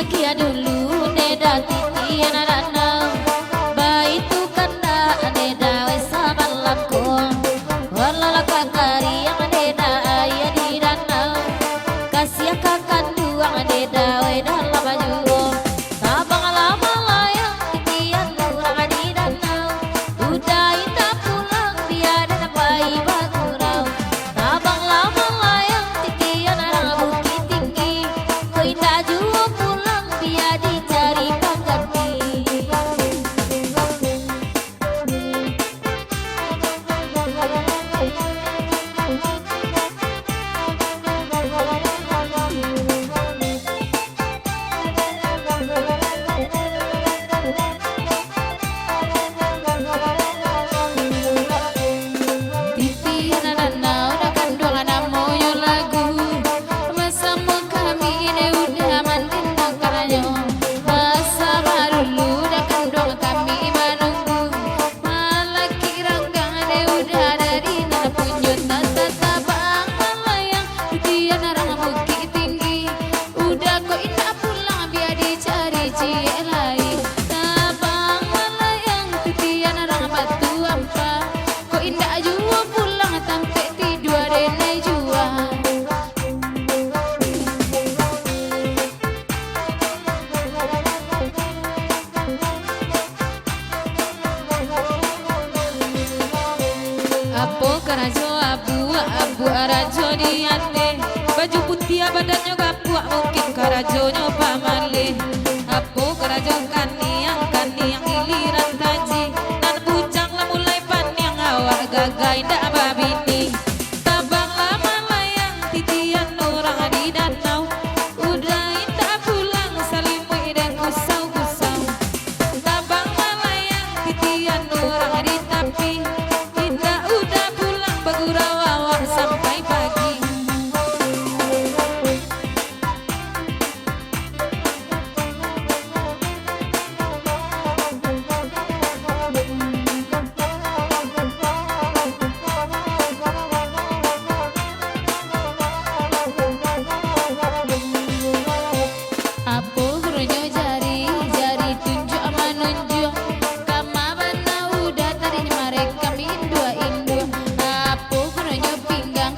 Kia dulu neda titian ranau baitu kanda neda wesa balapku walala kakari yang neda ayah di danau kasih kakan duang neda we dalam baju tabang lama layang titian durang di danau udah indah pulang biar sampai bagurau tabang lama layang titian arang bukit tinggi kau indah jua pulang biar dicari pengganti. Titian danau dah kandung namoyo lagu masa kami ini udah mandindang karanyo masa baru dah kandung kami menunggu malah kiranggang de udah dari nana punyut tata tabang malayang titian arang bukit tinggi udah kok indah pulang biar dicari cie lain tabang malayang titian arang batu ampa kok indah jua pulang sampai tidur dene jua. Apo karajo abu arajo diate baju putih badannya gapuak mungkin karajonyo pamale apo karajo kaniang iliran taji dan bujang lah mulai paniang awak gagai ndak babini tabang lama layang titian orang di danau udah indah pulang salimui dan kusau-kusau tabang malayang titian orang di tapi indah udah pulang bagurau awak sampai pagi. Apo gurunya jari tunjuk menunjuk kama bana udah tadinya mereka indua apo gurunya pinggang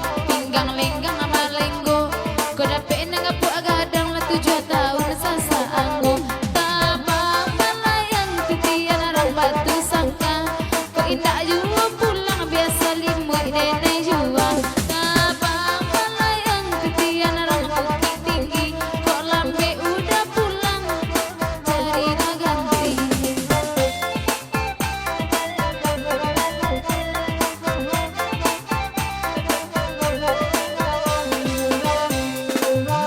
lenggang sama lenggo kau dapet ngapu agadang lah 7 tahun sasa anggo tabang malayang titian arang batu sangka kau indah jua pulang biasa limui nenek jua tabang malayang titian arang bukit tinggi kok lambe udah pulang cari ganti.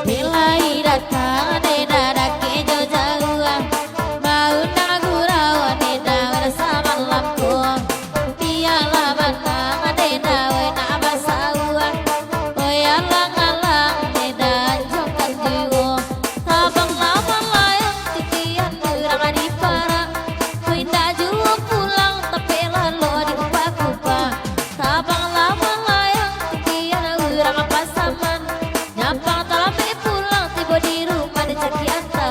Nilai datang neda dake jauh-jauh mau nagurau neda rasa malamku tiala batang neda wena basauan oyalang-alang neda jokan jiwo tabang lama layang titian durang di para ku indah jua pulang tapi lalu di kupa-kupa tabang lama layang titian durang pasaman nyapang talape pulang tiba di rumah di Cakianta.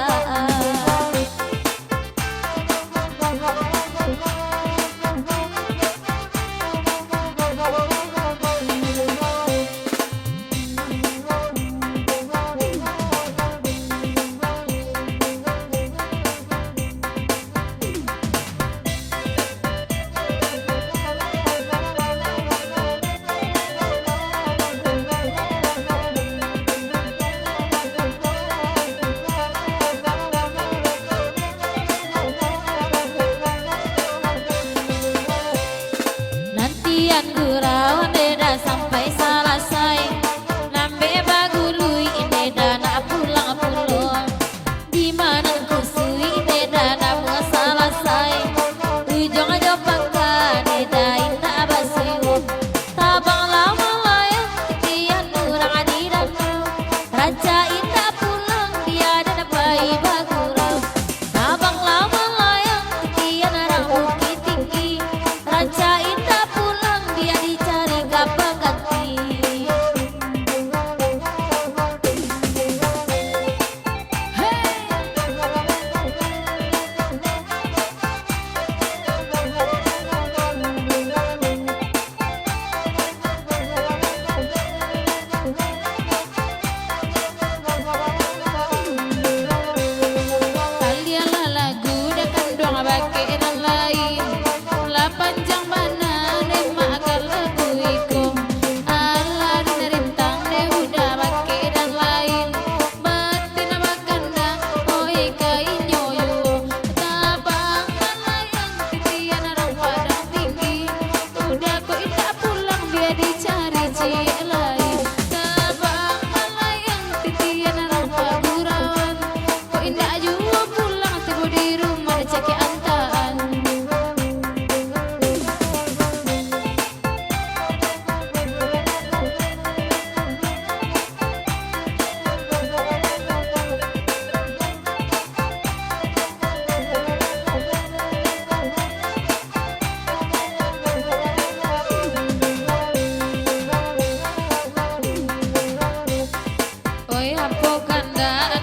Apo kanda